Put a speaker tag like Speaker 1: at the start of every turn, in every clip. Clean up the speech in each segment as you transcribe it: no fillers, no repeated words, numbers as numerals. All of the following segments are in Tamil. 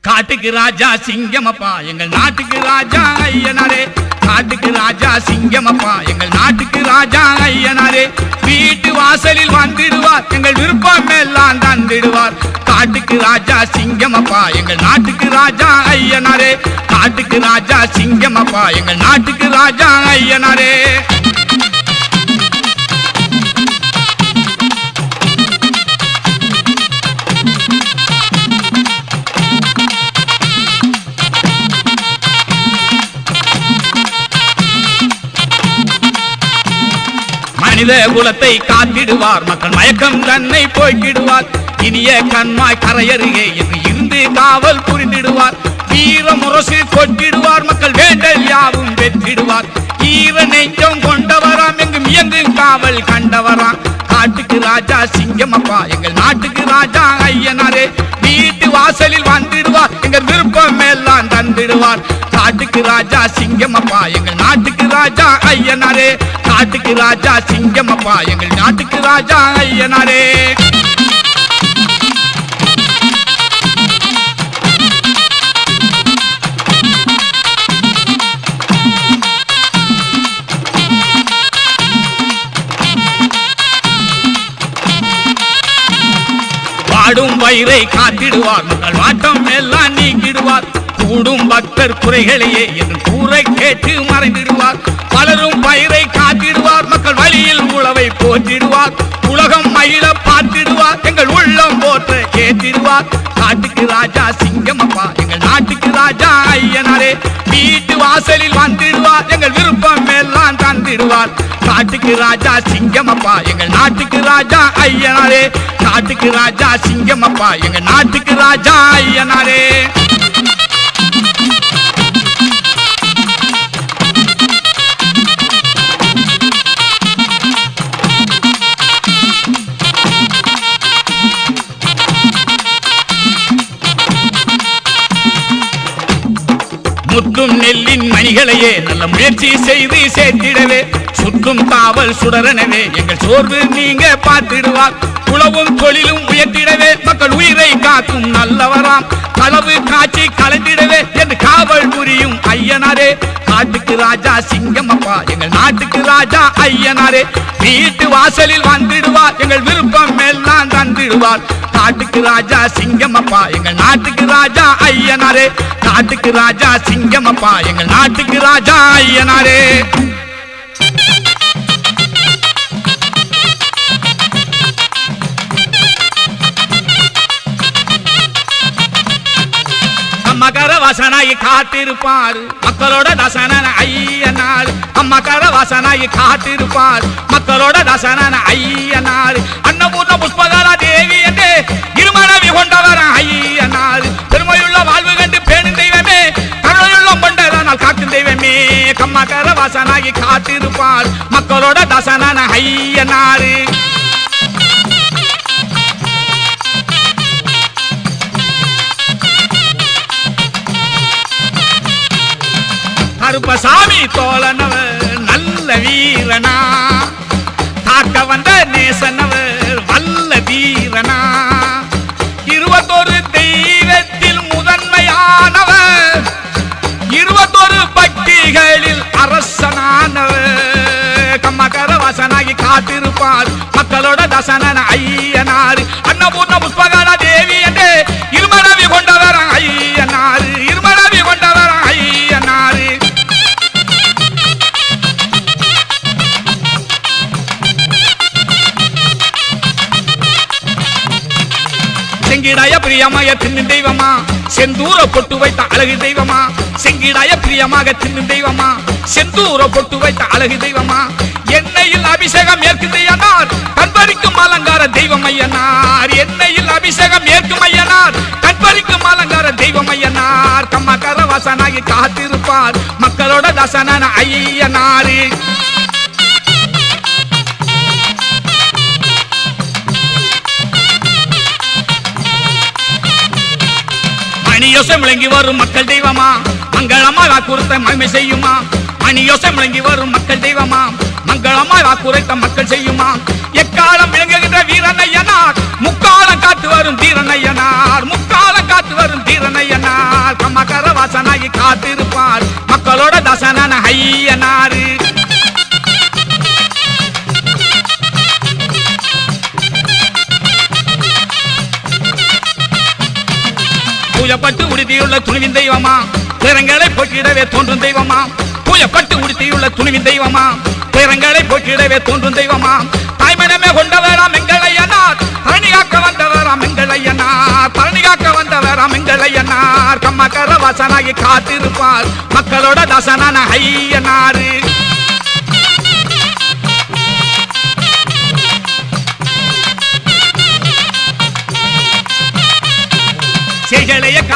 Speaker 1: நாட்டுக்கு ராஜா சிங்கமப்பா எங்கள் நாட்டுக்கு ராஜா ஐயனாரே. நாட்டுக்கு ராஜா சிங்கமப்பா எங்கள் நாட்டுக்கு ராஜா ஐயனாரே. வீட்டு வாசலில் வந்துடுவார் எங்கள் விருப்பம் எல்லாம் தந்திடுவார். காட்டுக்கு ராஜா சிங்கமப்பா எங்கள் நாட்டுக்கு ராஜா ஐயனாரே. காட்டுக்கு ராஜா சிங்கமப்பா எங்கள் நாட்டுக்கு ராஜா ஐயனாரே. மனித குலத்தை காத்திடுவார் மக்கள் மயக்கம் தன்னை போய்க்கிடுவார் இனிய கண்மாய் கரையருகே என்று இருந்து காவல் புரிந்திடுவார் வீர முரசு கொட்டிடுவார் மக்கள் வேண்டல் யாவும் வெற்றிடுவார் ஈர நெஞ்சம் கொண்டவராம் எங்கும் இயங்கும் காவல் கண்டவராம் காட்டுக்கு ராஜா சிங்கமப்பா எங்கள் நாட்டுக்கு ராஜா ஐயனாரே வீட்டு வாசலில் வந்துடுவார் எங்கள் விருப்பம் எல்லாம் தந்திடுவார் காட்டுக்கு ராஜா சிங்கமப்பா எங்கள் நாட்டுக்கு ராஜா ஐயனாரே காட்டுக்கு ராஜா சிங்கமப்பா எங்கள் நாட்டுக்கு ராஜா ஐயனாரே வாடும் வயிறை காத்திடுவார் மக்கள் வாட்டம் எல்லாம் நீக்கிடுவார் கூடும் பக்தர் குறைகளையே என்று கூரை கேட்டு மறைந்திடுவார் பலரும் பயிரை காத்திடுவார் மக்கள் வழியில் உழவை போற்றிடுவார் உலகம் மகிழ பார்த்திடுவார் எங்கள் உள்ளம் போற்ற கேட்டிடுவார் காட்டுக்கு ராஜா சிங்கமப்பா எங்கள் நாட்டுக்கு ராஜா ஐயனாரே வீட்டு வாசலில் வந்துடுவார் எங்கள் விருப்பம் எல்லாம் தந்திடுவார் காட்டுக்கு ராஜா சிங்கமப்பா எங்கள் நாட்டுக்கு ராஜா ஐயனாரே காட்டுக்கு ராஜா சிங்கமப்பா எங்கள் நாட்டுக்கு ராஜா ஐயனாரே முற்றும் நெல்லின் மணிகளையே நல்ல முயற்சி செய்து சேர்த்திடவே சுற்றும் காவல் சுடரனவே எங்கள் சோர்வு நீங்க பார்த்திடுவார் உழவும் தொழிலும் உயர்த்திடவே மக்கள் உயிரை காக்கும் நல்லவராம் களவு காட்சி கலந்திடவே என்று காவல் புரியும் ஐயனாரே காட்டுக்கு ராஜா சிங்கமப்பா எங்கள் நாட்டுக்கு ராஜா ஐயனாரே வீட்டு வாசலில் வந்துடுவார் எங்கள் விருப்பம் எல்லாம் தந்திடுவார் காட்டுக்கு ராஜா சிங்கமப்பா எங்கள் நாட்டுக்கு ராஜா ஐயனாரே காட்டுக்கு ராஜா சிங்கமப்பா எங்கள் நாட்டுக்கு ராஜா ஐயனாரே மகர வாசனாய் காத்திருப்பார் மக்களோட தாசனான ஐயனார் மகர வாசனாய் காத்திருப்பார் மக்களோட தாசனான ஐயனார் அன்னபூர்ண புஷ்பகலா தேவி என்று இருமனவி கொண்டவர் ஐயனார் பெருமையுள்ள வாழ்வு கண்டு பேணும் தெய்வமே கருணையுள்ளம் கொண்டதனால் காக்கும் தெய்வமே மகர வாசனாய் காத்திருப்பார் மக்களோட தாசனான ஐயனார் கருப்பசாமி தோழனவர் நல்ல வீரனா காக்க வந்த நேசனவர் வல்ல வீரனா 21 தெய்வத்தில் முதன்மையானவர் 21 பக்திகளில் அரசனானவர் கம்மகர வாசனாகி காத்திருப்பார் மக்களோட தசனன ஐயனார் அன்னபூர்ண புஷ்பகலா தேவி என்று இருமனவி கொண்டவர் ஐயனார் இருமனவி கொண்டவர் ஐயனார் செங்கிடாய பிரியமாக தின்னு தெய்வமா செந்தூர பொட்டு வைத்த அழகு தெய்வமா செங்கிடாய பிரியமாக தின்னு தெய்வமா செந்தூர பொட்டு வைத்த அழகு தெய்வமா எண்ணெயில் அபிஷேகம் ஏற்கும் ஐயனார் கண்பறிக்கும் அலங்கார தெய்வம் ஐயனார் எண்ணெயில் அபிஷேகம் ஏற்கும் ஐயனார் கண்பறிக்கும் அலங்கார தெய்வம் ஐயனார் கம்மகர வாசனாகி காத்திருப்பார் மக்களோட தாசனான ஐயனார் மணியோசை முழங்கி வரும் மக்கள் தெய்வமா மங்களமா வாக்குறுத்த மகிமை செய்யுமா மணியோசை முழங்கி வரும் மக்கள் தெய்வமா மங்களமா வாக்குரைத்த மக்கள் செய்யுமா எக்காலம் விளங்குகின்ற வீரனையனார் முக்காலம் காத்து வரும் தீரனையனார் முக்காலம் காத்து வரும் தீரனையனார் கம்மகர வாசனாகி காத்திருப்பார் மக்களோட தாசனான ஐயனார் பூஜப்பட்டு உடுத்தியுள்ள துணிவின் தெய்வமா பேரங்களை போக்கிடவே தோன்றும் தெய்வமா பூஜப்பட்டு உடுத்தியுள்ள துணிவின் தெய்வமா பேரங்களை போக்கிடவே தோன்றும் தெய்வமா தாய்மனமே கொண்டவராம் எங்கள் ஐயனார் பழனி காக்க வந்தவராம் எங்கள் ஐயனார் பழனி காக்க வந்தவராம் எங்கள் ஐயனார் கம்மகர வாசனாகி காத்திருப்பார் மக்களோட தாசனான ஐயனார்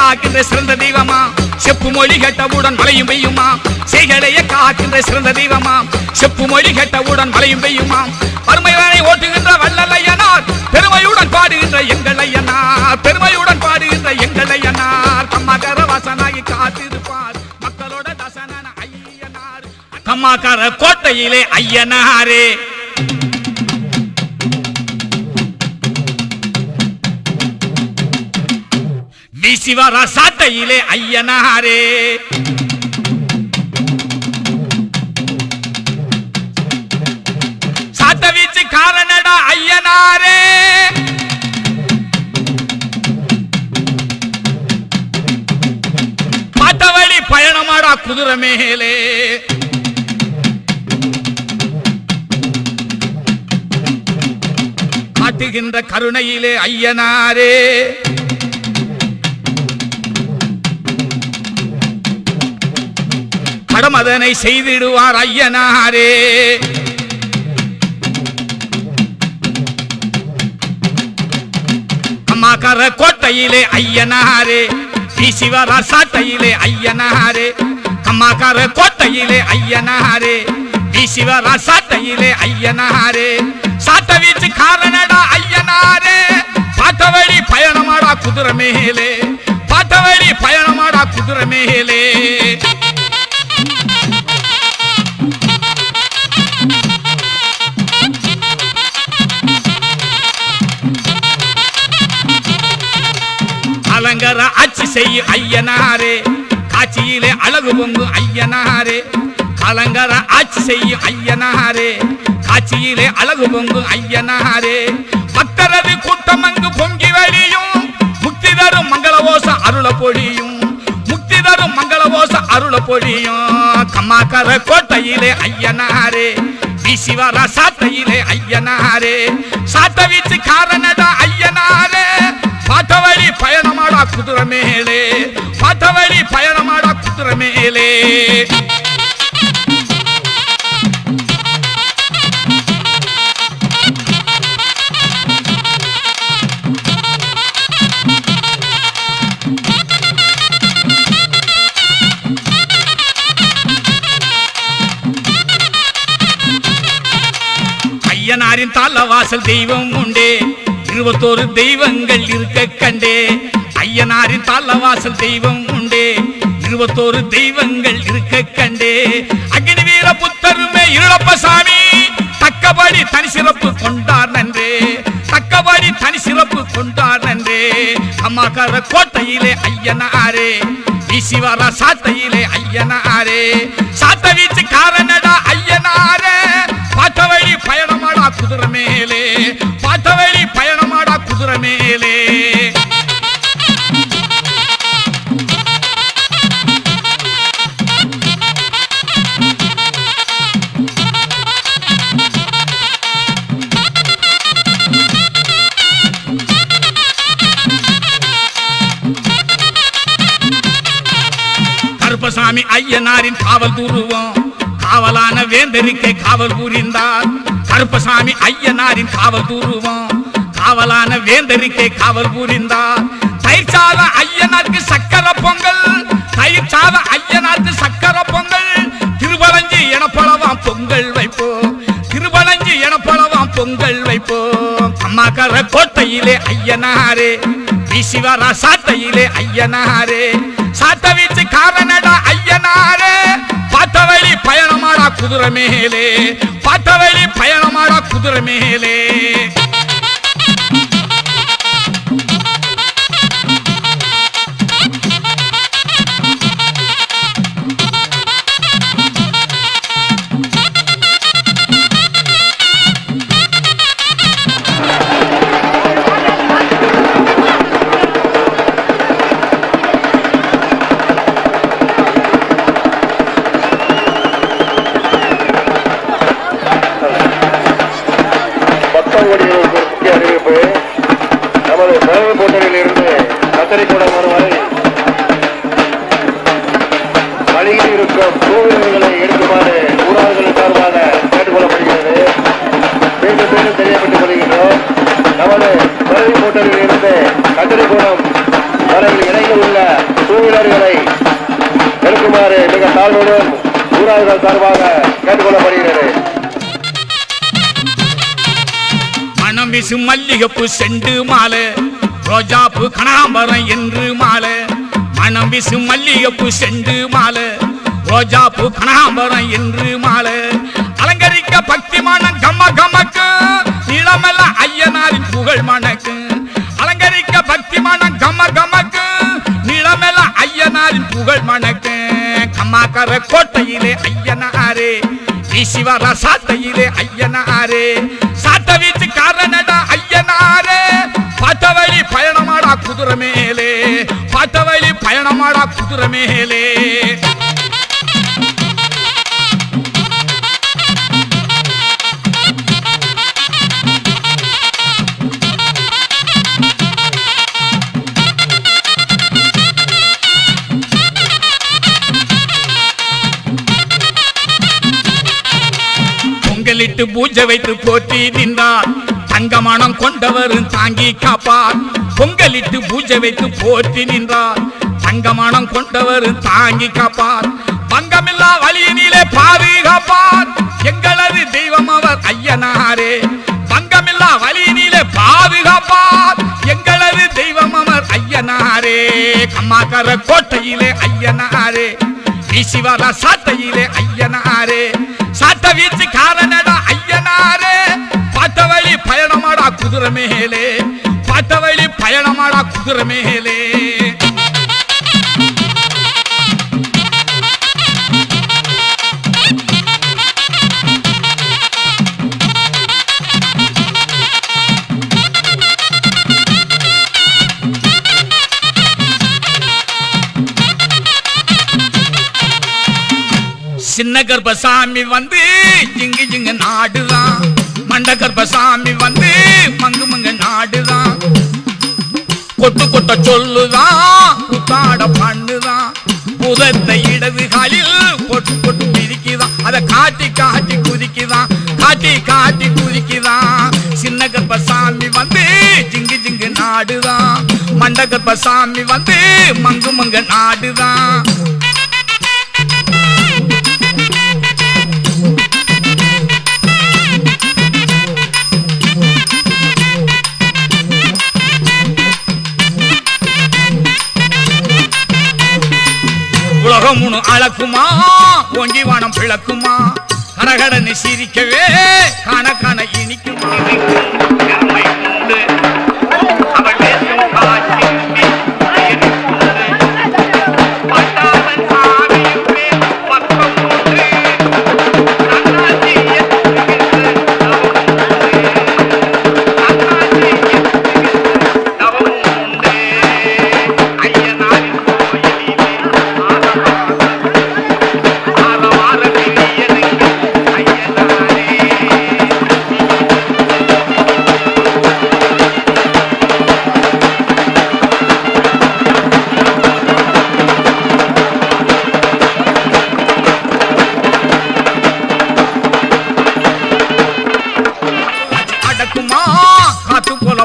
Speaker 1: காக்கின்ற சிறந்த தெய்வமா செப்பு மொழி கேட்டவுடன் மழையும் பெய்யுமா செய்களைய காக்கின்ற சிறந்த தெய்வமா செப்பு மொழி கேட்டவுடன் மழையும் பெய்யுமா வறுமையை ஓட்டுகின்ற வள்ளல் ஐயனார் பெருமையுடன் பாடுகின்ற எங்கள் ஐயனார் பெருமையுடன் பாடுகின்ற எங்கள் ஐயனார் கம்மாக்கார வாசனாகி காத்திருப்பார் மக்களோட தசனான ஐயனார் கம்மாக்கார கோட்டையிலே ஐயனாரே வீசிவர சாட்டையிலே ஐயனாரே சாட்ட வீச்சு காரணடா ஐயனாரே பாட்டவழி பயணமாடா குதிரை மேலே காட்டுகின்ற கருணையிலே ஐயனாரே கடமதனை செய்திடுவார் ஐயனாரே கம்மாக்கார கோட்டையிலே ஐயனாரே வீசிவர சாட்டையிலே ஐயனாரே கம்மாக்கார கோட்டையிலே ஐயனாரே வீசிவர சாட்டையிலே ஐயனாரே சாட்ட வீச்சு காரணடா ஐயனாரே பாட்டவழி பயணமாடா குதிரை மேலே பாட்டவழி பயணமாடா குதிரை மேலே அலங்கர ஆட்சி செய்யும் ஐயனாரே காட்சியிலே அழகு பொங்கு ஐயனாரே அலங்கர ஆட்சி செய்யும் ஐயனாரே காட்சியிலே அழகு பொங்கு ஐயனாரே பக்தரது கூட்டம் அங்கு பொங்கி வழியும் முக்தி தரும் மங்களவோச அருள பொழியும் முக்தி தரும் மங்களவோச அருள பொழியும் கம்மாக்கார கோட்டையிலே ஐயனாரே வீசிவர சாட்டையிலே ஐயனாரே சாட்ட வீச்சு காரணடா ஐயனாரே பாட்டவழி பயணமாடா குதிரை மேலே பாட்டவழி பயணமாடா குதிரை மேலே ஐயனாரின் தாளவாசல் தெய்வம் உண்டே 21 தெய்வங்கள் இருக்க கண்டே ஐயனாரின் தாளவாசல் தெய்வம் உண்டே 21 தெய்வங்கள் இருக்க கண்டே அக்னி வீர புத்தருமே இருளப்ப சாமி தக்கபடி தனி சிறப்பு கொண்டார் நன்றே தக்கபடி தனி சிறப்பு கொண்டார் நன்றே கம்மாக்கார கோட்டையிலே ஐயனாரே வீசிவர சாட்டையிலே ஐயனாரே சாட்ட வீச்சு காரணடா ஐயனாரே பாட்டவழி பயணமாடா குதிரை மேலே பாட்டவழி பயணமாடா குதிரை மேலே கருப்பசாமி ஐயனாரின் காவல் துருவம் காவலான வேந்தருக்கே காவல் புரிந்தார் கருப்பசாமி ஐயனாரின் காவல் துருவம் காவலான வேந்தருக்கே காவல் புரிந்தார் தயிர் சாத ஐயனாருக்கு சக்கர பொங்கல் தயிர் சாத ஐயனாருக்கு சக்கர பொங்கல் திருவலஞ்சி எனப்பளவாம் பொங்கல் வைப்போ திருவலஞ்சி எனப்பளவாம் பொங்கல் வைப்போ அம்மாக்கார கோட்டையிலே ஐயனாரே வீசிவர சாட்டையிலே ஐயனாரே சாட்ட வீச்சு காரணடா ஐயனாரே பாட்டவழி பயணமாடா குதிரை மேலே பாட்டவழி பயணமாடா குதிரை மேலே
Speaker 2: வரையில் இடையில் உள்ள டூவீலர்களை நிறுத்துமாறு மிக தாழ்வுடன் ஊராட்சிகள் சார்பாக கேட்டுக்கொள்ளப்படுகிறது.
Speaker 1: மனம் வீசு மல்லிகைப்பூ செண்டு மாலை ரோஜாப்பூ கனகாம்பரம் என்று மாலை மனம் வீசு மல்லிகைப்பூ செண்டு மாலை ரோஜாப்பூ கனகாம்பரம் என்று மாலை அலங்கரிக்க பக்தி மனம் கம்ம கமக்கு நிலமெல்லாம் ஐயனாரின் புகழ் மணக்கு அலங்கரிக்க பக்தி மனம் கம்ம கமக்கு நிலமெல்லாம் ஐயனாரின் புகழ் மணக்கு கம்மாக்கர கோட்டையிலே ஐயனாரே ஈசிவர சாட்டையிலே ஐயனாரே சாட்ட வீச்சு காரணடா ஐயனாரே பாட்டவழி பயணமாடா குதிரை மேலே பாட்டவழி பயணமாடா குதிரை மேலே பொங்கலிட்டு பூஜை வைத்து போற்றி நின்றார் தங்கமானம் கொண்டவர் தாங்கி காப்பார் பொங்கலிட்டு பூஜை வைத்து போற்றி நின்றார் தங்கமானம் கொண்டவர் தாங்கி காப்பார் பங்கமில்லா வழியினிலே பாதுகாப்பார் எங்களது தெய்வம் அவர் ஐயனாரே பங்கமில்லா வழியினிலே பாதுகாப்பார் எங்களது தெய்வம் அவர் ஐயனாரே கம்மாக்கர கோட்டையிலே ஐயனாரே ஈசிவர சாட்டையிலே ஐயனாரே சாட்ட வீச்சு காரணடா ஐயனாரே பாட்டவழி பயணமாடா குதிரை மேலே பாட்டவழி பயணமாடா குதிரை மேலே சின்ன கர்ப்பசாமி வந்து ஜிங்கு ஜிங்கு நாடுதான் மண்ட கர்ப்பசாமி வந்து மங்கு மங்கு நாடுதான் கொட்டு கொட்ட சொல்லுதான் குத்தாட பண்ணுதான் புதத்தை இடது காலில் கொட்டு கொட்டு பிரிக்குதான் அதை காட்டி காட்டி குதிக்குதான் காட்டி காட்டி குதிக்குதான் சின்ன கர்ப்பசாமி வந்து ஜிங்கு ஜிங்கு நாடுதான் மண்ட கர்ப்பசாமி வந்து மங்கு மங்கு நாடுதான் உலகம் முழு அளக்குமா ஓங்கி வானம் பிளக்குமா கரகடனை சிரிக்கவே காண காண இனிக்குமா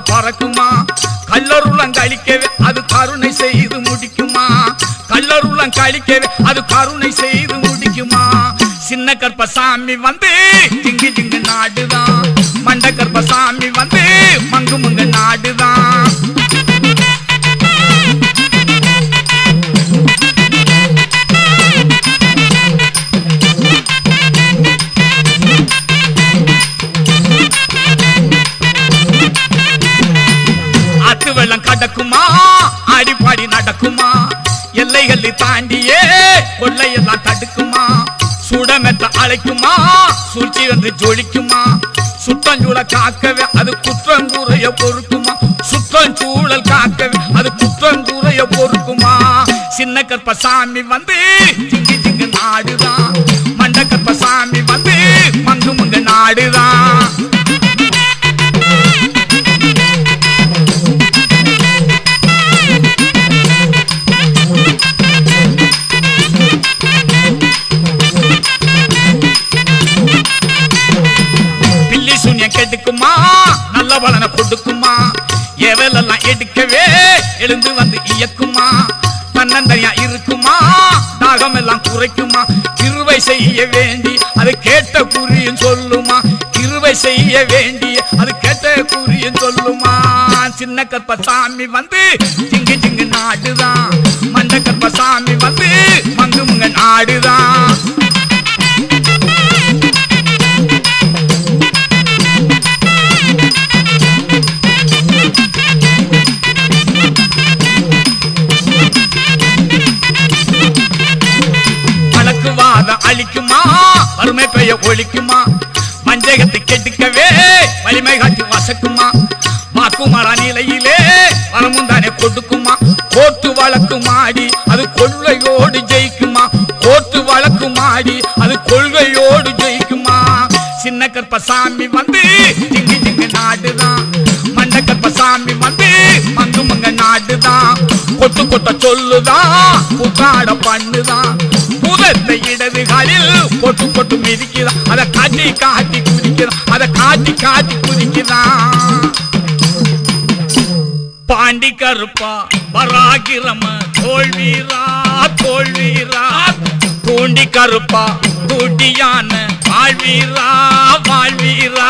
Speaker 1: பறக்குமா கல்லருளம் கழிக்கவே அது கருணை செய்து முடிக்குமா கல்லருளம் கழிக்கவே அது கருணை செய்து முடிக்குமா சின்ன கர்ப்பசாமி வந்து ஜிங்கு ஜிங்கு நாடுதான் மண்ட கர்ப்பசாமி வந்து மங்கு மங்கு நாடுதான் வெள்ளம் கடக்குமா அடிப்பாடி நடக்குமா எல்லைகளை தாண்டியே கொள்ளையெல்லாம் தடுக்குமா சுடமெத்த அழைக்குமா சூழ்ச்சி வந்து ஜொலிக்குமா சுற்றஞ்சூழ காக்கவே அது குற்றங்கூறைய பொறுக்குமா சுற்றஞ்சூழல் காக்கவே அது குற்றங்கூறைய பொறுக்குமா சின்ன கர்ப்பசாமி வந்து ஜிங்கு ஜிங்கு நாடுதான் மண்ட கர்ப்பசாமி வந்து மங்கு மங்கு நாடுதான் கெடுக்குமா நல்ல பலனை கொடுக்குமா எவெல்லாம் கெடுக்கவே எழுந்து வந்து இயக்குமா தன்னந்தனியா இருக்குமா தாகம் எல்லாம் குறைக்குமா கிருபை செய்ய வேண்டி அது கேட்ட குறியும் சொல்லுமா கிருபை செய்ய வேண்டி அது கேட்ட குறியும் சொல்லுமா சின்ன கற்பசாமி வந்து சிங்கு சிங்கு நாடுதான் மண்ட கற்பசாமி வந்து மங்கு முங்க நாடுதான் அழிக்குமா வறுமை பெய்ய ஒழிக்குமா வஞ்சகத்தை கெடுக்கவே வலிமை காட்டி வசக்குமா வாக்குமாரா நிலையிலே வரமும் தானே கொடுக்குமா கோட்டு வழக்கு மாடி அது கொள்கையோடு ஜெயிக்குமா கோட்டு வழக்கு மாடி அது கொள்கையோடு ஜெயிக்குமா சின்ன கற்பசாமி வந்து ஜிங்கு ஜிங்கு நாடுதான் மண்ட கற்பசாமி வந்து மங்கு மங்க நாடுதான் கொட்டு கொட்ட சொல்லுதான் புகாட பண்ணுதான் புதத்தை இடது காலில் கொட்டு கொட்டு மிதிக்குதான் அதை காட்டி காட்டி குதிக்குதான் அதை காட்டி காட்டி குதிக்குதான் பாண்டி கருப்பா பராகிரம தோல்வீரா தோல்வீரா தூண்டி கருப்பா தூண்டியான வாழ்வீரா வாழ்வீரா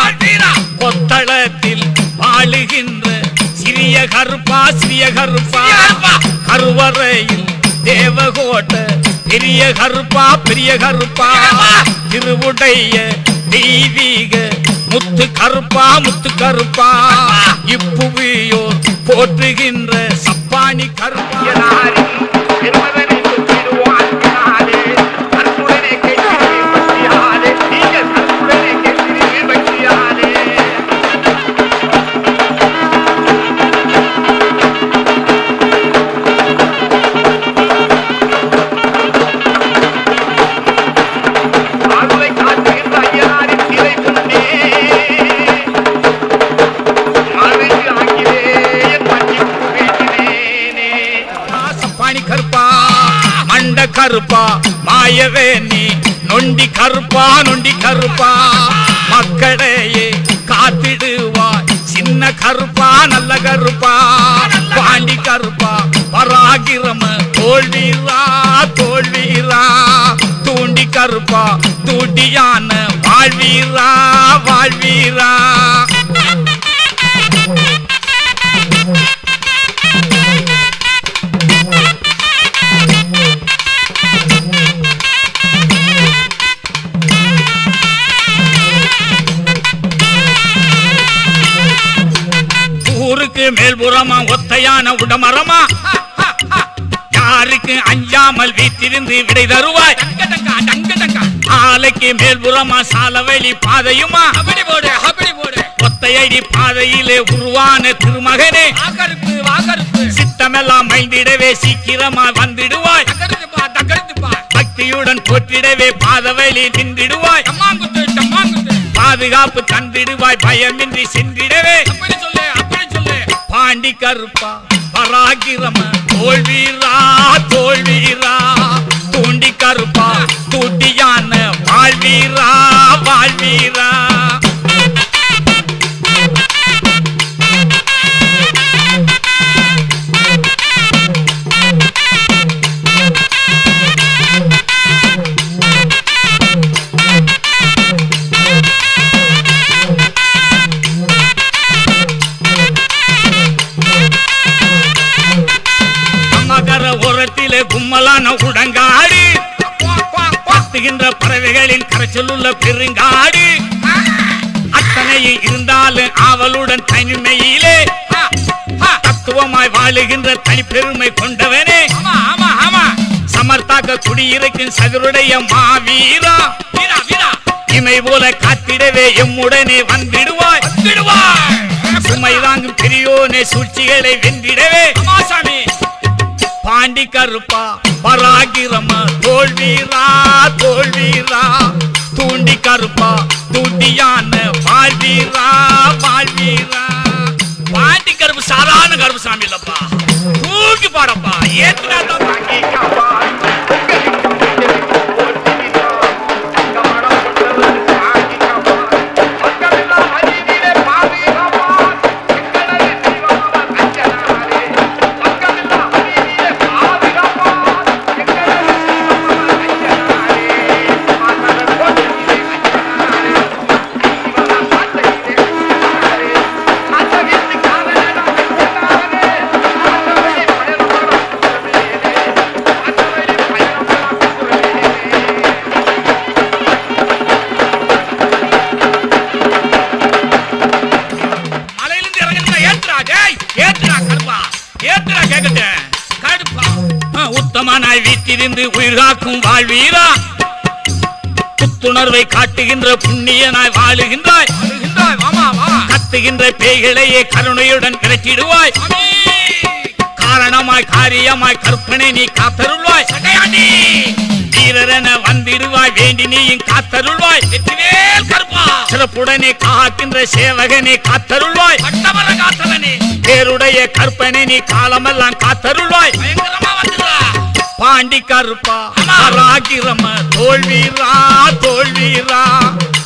Speaker 1: கொத்தளத்தில் வாழுகின்ற சிறிய கருப்பா சிறிய கருப்பா கருவறையில் தேவகோட்ட பெரிய கருப்பா பெரிய கருப்பா திருவுடைய தெய்வீக முத்து கருப்பா முத்து கருப்பா இப்புவியோர் போற்றுகின்ற சப்பானி கருப்பா கருப்பா மாயவே நீ நொண்டி கருப்பா நொண்டி கருப்பா மக்களையே காத்திடுவாய் சின்ன கருப்பா நல்ல கருப்பா பாண்டி கருப்பா பராகிரம தோல்வீரா தோல்வீரா தூண்டி கருப்பா தூண்டியான வாழ்வீரா வாழ்வீரா ஊருக்கு மேல்புறமா ஒத்தையான உடமரமா யாருக்கு அஞ்சாமல் வீட்டிலிருந்து விடை தருவாய் ஆலைக்கு மேல்புறமா சாலவெளி பாதையுமா ஒத்தையடி பாதையிலே உருவான திருமகனே சித்தமெல்லாம் மைந்திடவே சீக்கிரமா வந்துடுவாய் பக்தியுடன் போற்றிடவே பாதவெளி நின்றிடுவாய் பாதுகாப்பு தந்திடுவாய் பயமின்றி சென்றிடவே பாண்டி கருப்பா பராகிரம தோல்வீரா தோல்வீரா தூண்டி கருப்பா தூண்டியான வாழ்வீரா வாழ்வீரா கும்மலான உடங்காடு பத்துகின்ற பறவைகளின் கரைச்சலுள்ள பெருங்காடு அத்தனையும் இருந்தாலும் ஆவலுடன் தனிமையிலே தத்துவமாய் வாழுகின்ற தனி பெருமை கொண்டவனே சமர்த்தாக்க குடியிருக்கும் சகருடைய மாவீரா இமை போல காத்திடவே எம்முடனே வந்திடுவாய் சுமை தாங்கும் பெரியோனே சூழ்ச்சிகளை வென்றிடவே பாண்டி கருப்பா பராகிரம தோல்வீரா தோல்வீரா தூண்டி கருப்பா தூண்டியான வாழ்வீரா வாழ்வீரா பாண்டி கருப்பு சாதாரண கருப்பு சாமி இல்லப்பா தூக்கி பாடப்பா ஏத்துனா உத்தமனாய் வீட்டிலிருந்து உயிர் காக்கும் வாழ்வீரா, புத்துணர்வை காட்டுகின்ற புண்ணியனாய் வாழுகின்றாய். கத்துகின்ற பேய்களையே கருணையுடன் விரட்டிடுவாய். காரணமாய் காரியமாய் கற்பனை நீ காத்தருள்வாய். வீரரென வந்திடுவாய், வேண்டி நீயும் காத்தருள்வாய். சிறப்புடனே காக்கின்ற சேவகனே காத்தருள்வாய். பேருடைய கற்பனை நீ காலமெல்லாம் காத்தருள்வாய். பாண்டி கருப்பா ராகிரம தோல்வீரா தோல்வீரா,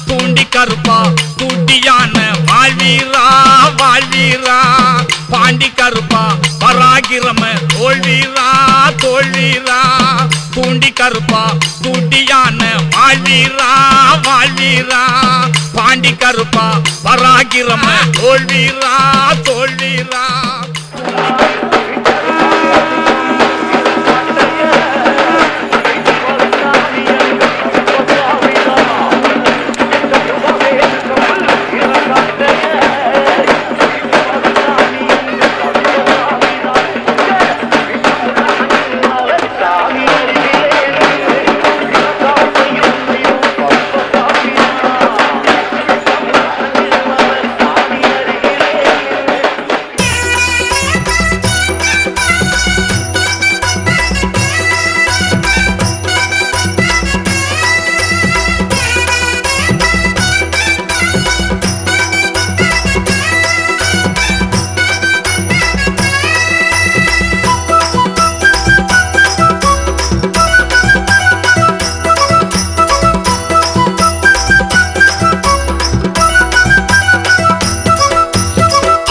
Speaker 1: தூண்டி கருப்பா தூட்டியான வாழ்வீரா வாழ்வீரா, பாண்டி கருப்பா பராகிரம தோல்வீரா தோல்வீரா, தூண்டி கருப்பா தூட்டியான வாழ்வீரா வாழ்வீரா, பாண்டி கருப்பா பராகிரம தோல்வீரா தோல்வீரா.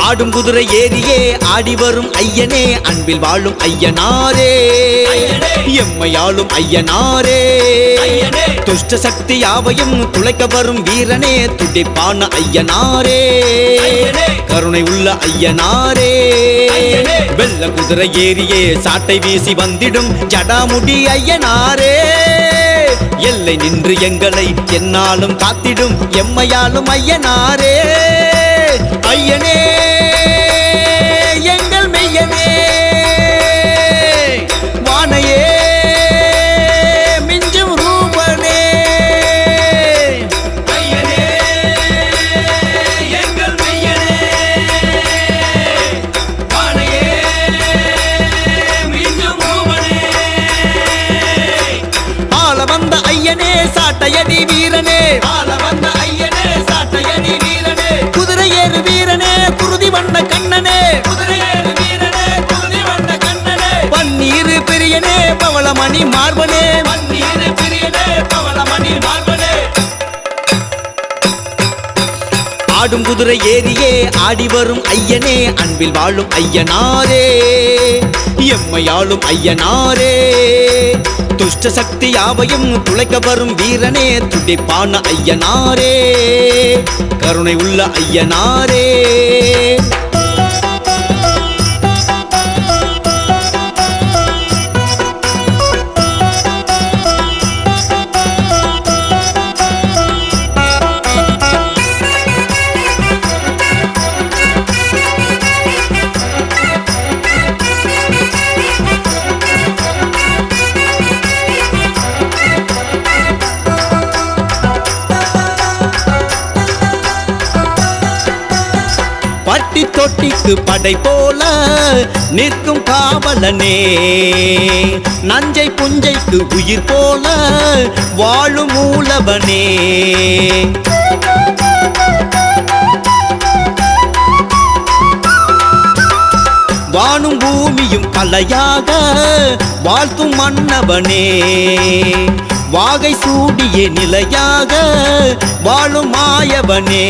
Speaker 3: ஆடும் குதிரை ஏறியே ஆடி வரும் ஐயனே, அன்பில் வாழும் ஐயனாரே, எம்மையாளும் ஐயனாரே, துஷ்ட சக்தி யாவையும் துளைக்க வரும் வீரனே, துடிப்பான ஐயனாரே, கருணை உள்ள ஐயனாரே, வெள்ள குதிரை ஏறியே சாட்டை வீசி வந்திடும் ஜடாமுடி ஐயனாரே, எல்லை நின்று எங்களை என்னாலும் காத்திடும் எம்மையாளும் ஐயனாரே, ஐயனே எங்கள் மெய்யனே, வானையே மிஞ்சும் ரூபனே, ஐயனே எங்கள் மெய்யனே, வானையே மிஞ்சும் ரூபனே, ஆள வந்த ஐயனே சாட்டையடி வீரனே, ஆள வந்த ஐயனே சாட்டையடி வீரனே, குதிரை ஏறு வீரனே குருதி வண்ண கண்ணனே, குதிரை ஏறு வீரனே குருதி வண்ண கண்ணனே, பன்னீர் பிரியனே பவளமணி மார்பனே, பன்னீர் பிரியனே பவளமணி மார்பனே, ஆடும் குதிரை ஏறியே ஆடி வரும் ஐயனே, அன்பில் வாழும் ஐயனாரே, எம்மையாளும் ஐயனாரே, துஷ்ட சக்தி யாவையும் துளைக்க வரும் வீரனே, துடிப்பான ஐயனாரே, கருணை உள்ள ஐயனாரே. பட்டி தொட்டிக்கு படை போல நிற்கும் காவலனே, நஞ்சை புஞ்சைக்கு உயிர் போல வாழும் மூலவனே, வானும் பூமியும் தலையாக வாழ்த்தும் மன்னவனே, வாகை சூடிய நிலையாக வாழும் மாயவனே,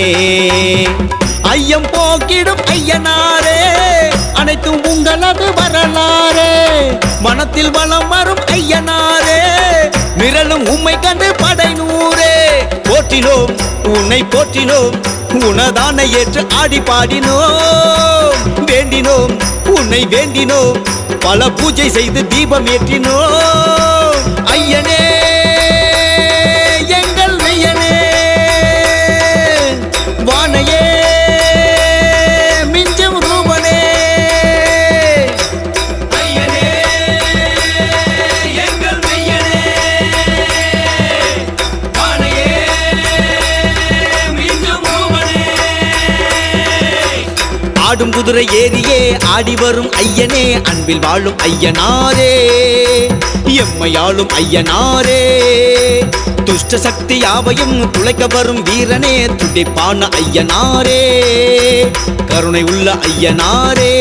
Speaker 3: ஐயம் போக்கிடும் ஐயனாரே, அனைத்தும் உங்களது வரலாறே, மனத்தில் வளம் வரும் ஐயனாரே, மிரளும் உம்மை கண்டு படை நூறே, போற்றினோம் உன்னை போற்றினோம், உனதான ஏற்று ஆடி பாடினோம், வேண்டினோம் உன்னை வேண்டினோம், பல பூஜை செய்து தீபம் ஏற்றினோம், ஐயனே எங்கள் ஐயனே, வானையே மிஞ்சும் ரூபனே, ஆடும் குதிரை ஏறியே ஆடி வரும் ஐயனே அன்பில் வாழும் ஐயனாரே எம்மையாளும் ஐயனாரே துஷ்ட சக்தி யாவையும் துளைக்க வரும் வீரனே துடிப்பான ஐயனாரே கருணை உள்ள ஐயனாரே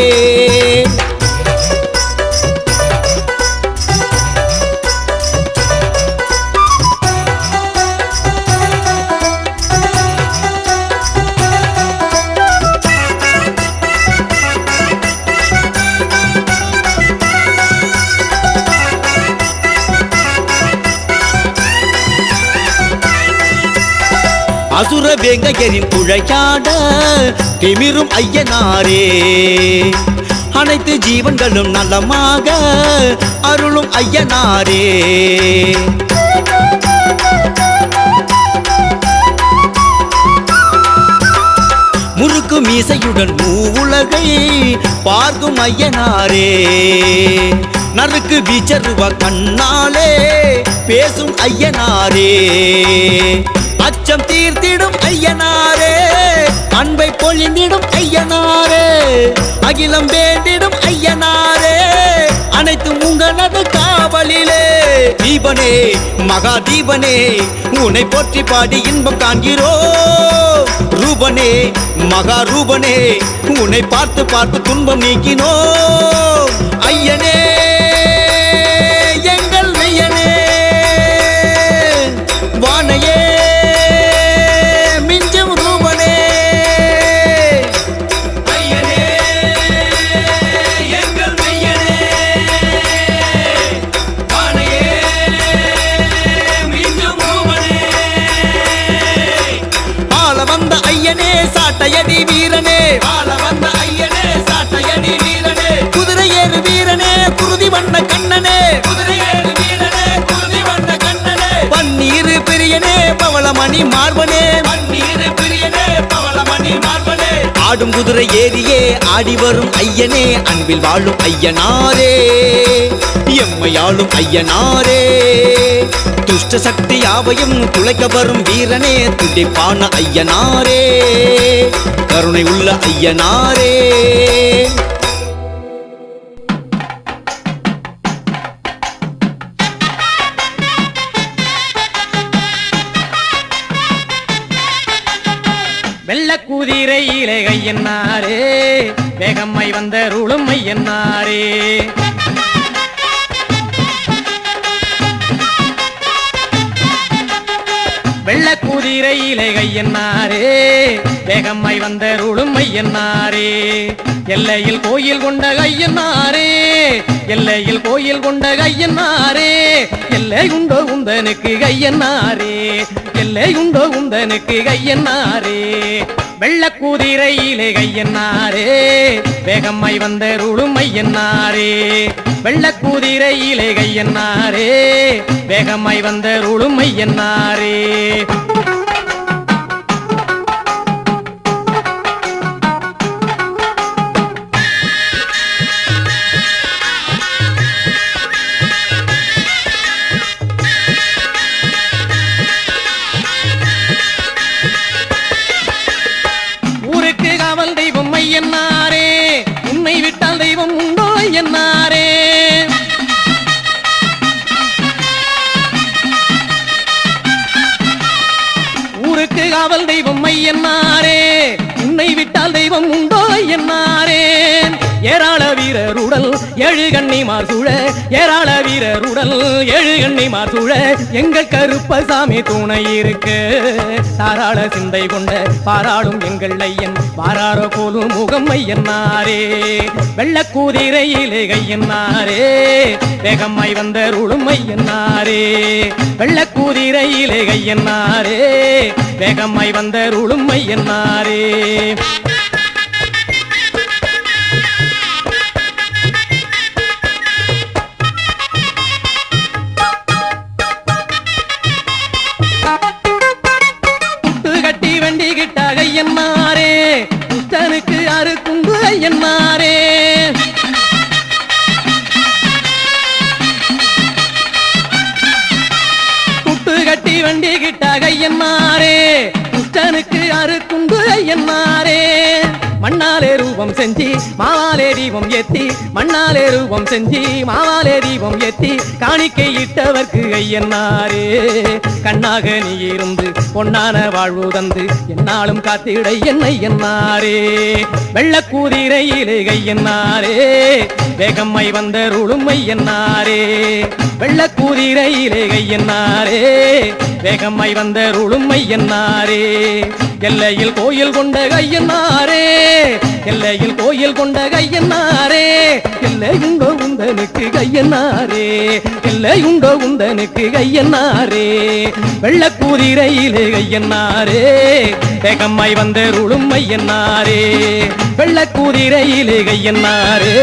Speaker 3: அசுர வேங்கையரின் குழையாட திமிரும் ஐயனாரே அனைத்து ஜீவன்களும் நலமாக அருளும் ஐயனாரே முறுக்கு மீசையுடன் மூவுலகை பார்க்கும் ஐயனாரே நறுக்கு வீச்சருவ கண்ணாலே பேசும் ஐயனாரே அச்சம் தீர்த்திடும் ஐயனாரே அன்பை பொழிந்திடும் ஐயனாரே அகிலம் வேண்டிடும் ஐயனாரே அனைத்தும் உங்களது காவலிலே தீபனே மகா தீபனே உன்னை போற்றி பாடி இன்பம் காண்கிறோம் ரூபனே மகா ரூபனே உன்னை பார்த்து பார்த்து துன்பம் நீக்கினோம் ஐயனே எங்கள் ஐயனே வானையே சாட்டையடி வீரனே வாழ வந்த ஐயனே சாட்டையடி வீரனே குதிரை ஏறு வீரனே குருதி வண்ண கண்ணனே குதிரை ஏறு வீரனே குருதி வண்ண கண்ணனே பன்னீர் பிரியனே பவளமணி மார்பனே பன்னீர் பிரியனே பவளமணி மார்பனே ஆடும் குதிரை ஏறியே ஆடி வரும் ஐயனே அன்பில் வாழும் ஐயனாரே எம்மையாளும் ஐயனாரே துஷ்ட சக்தி யாவையும் துளைக்க வரும் வீரனே துடிப்பான ஐயனாரே கருணை உள்ள ஐயனாரே
Speaker 4: வெள்ளக்குதிரையிலே ஐயனாரே வேகம்மை வந்த ருளும் ஐயனாரே வெள்ளக்குதிரையிலே ஐயனாரே வேகம்மை வந்த ருளும் ஐயனாரே எல்லையில் கோயில் கொண்ட ஐயனாரே எல்லையில் கோயில் கொண்ட ஐயனாரே எல்லை உண்டோ உந்தனுக்கு ஐயனாரே எல்லை உண்டோ உந்தனுக்கு ஐயனாரே வெள்ளக்குதிரையிலே ஐயனாரே வேகம்மை வந்த ருளும் ஐயனாரே வெள்ளக்குதிரையிலே ஐயனாரே வேகம்மை வந்த ருளும் ஐயனாரே ஊருக்கு காவல் தெய்வம் ஐயனாரே உன்னை விட்டால் தெய்வம் உண்டோ ஐயனாரே ஊருக்கு காவல் தெய்வம் ஐயனாரே உன்னை விட்டால் தெய்வம் உண்டோ ஐயனாரே ஏராள வீரருடல் ஏழு கண்ணிமார் சூழ ஏராள வீரருடல் ஏழு கண்ணிமார் சூழ எங்கள் கருப்பசாமி துணை இருக்கு தாராள சிந்தை கொண்ட பாராளும் எங்கள் ஐயன் பாராரோ போலும் முகம் ஐயனாரே வெள்ளக்குதிரையிலே ஐயனாரே வேகம்மை வந்த ருளும் ஐயனாரே வெள்ளக்குதிரையிலே ஐயனாரே வேகம்மை வந்த ருளும் ஐயனாரே ஐயனாரே புத்தனுக்கு அறுக்குங்கு ஐயனாரே குட்டு கட்டி வண்டி கிட்ட ஐயனாரே புத்தனுக்கு அறுக்குங்கு ஐயனாரே மண்ணாலே ரூபம் செஞ்சு மாவாலே தீபம் ஏத்தி மண்ணாலே ரூபம் செஞ்சு மாவாலே தீபம் ஏத்தி காணிக்கை இட்டவர்க்கு ஐயனாரே கண்ணாக நீ இருந்து பொன்னான வாழ்வு தந்து என்னாலும் காத்திட என்னை என்னாரே வெள்ளக்கூதிரையிலே கையன்னாரே வேகம்மை வந்த ருளுமை என்னாரே வெள்ளக்கூதிரையிலே கையன்னாரே வேகம்மை வந்த ருளுமை என்னாரே எல்லையில் கோயில் கொண்ட கையன்னாரே எல்லையில் கோயில் கொண்ட கையன்னாரே எல்லையுண்டோ உந்தனுக்கு கையன்னாரே எல்லையுண்டோ உந்தனுக்கு கையன்னாரே வெள்ளக்கூதிரையிலே கையன்னாரே வேகம்மை வந்த ருளுமை என்னாரே வெள்ளக்கூதிரையிலே கையன்னாரே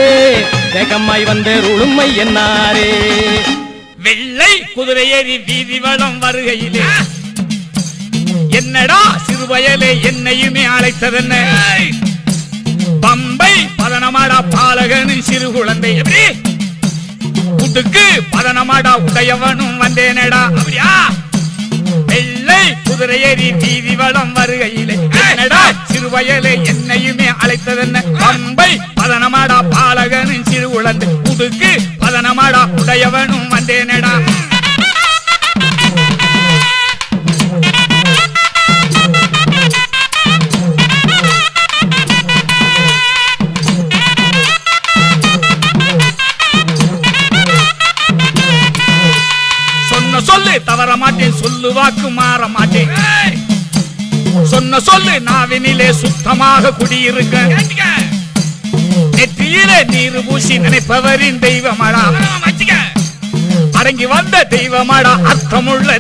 Speaker 4: வேகம்மை வந்த ருளுமை என்னாரே
Speaker 1: வெள்ளை குதிரையேறி வீதி வளம் வருகையிலே என்னடா சிறுவயலே என்னையுமே அழைத்ததென்ன பம்பை பதனமாடா பாலகனும் சிறு குழந்தை எப்படி உடுக்கு பதனமாடா உடையவனும் வந்தேனடா அப்படியா வெள்ளை குதிரையேறி வீதி வளம் வருகையிலே என்னடா சிறுவயலே என்னையுமே அழைத்ததென்ன பம்பை பதனமாடா பாலகனும் சிறு குழந்தை உடுக்கு பதனமாடா உடையவனும் வந்தேனடா சொல்லு தவற மாட்டேன் சொல்லு வாக்கு மாற மாட்டேன் சொன்ன சொல்லு நாவினிலே சுத்தமாக குடியிருக்க நெற்றியிலே நீர் பூசி நினைப்பவரின் தெய்வமாடா அடங்கி வந்த தெய்வமாடா அர்த்தமுள்ள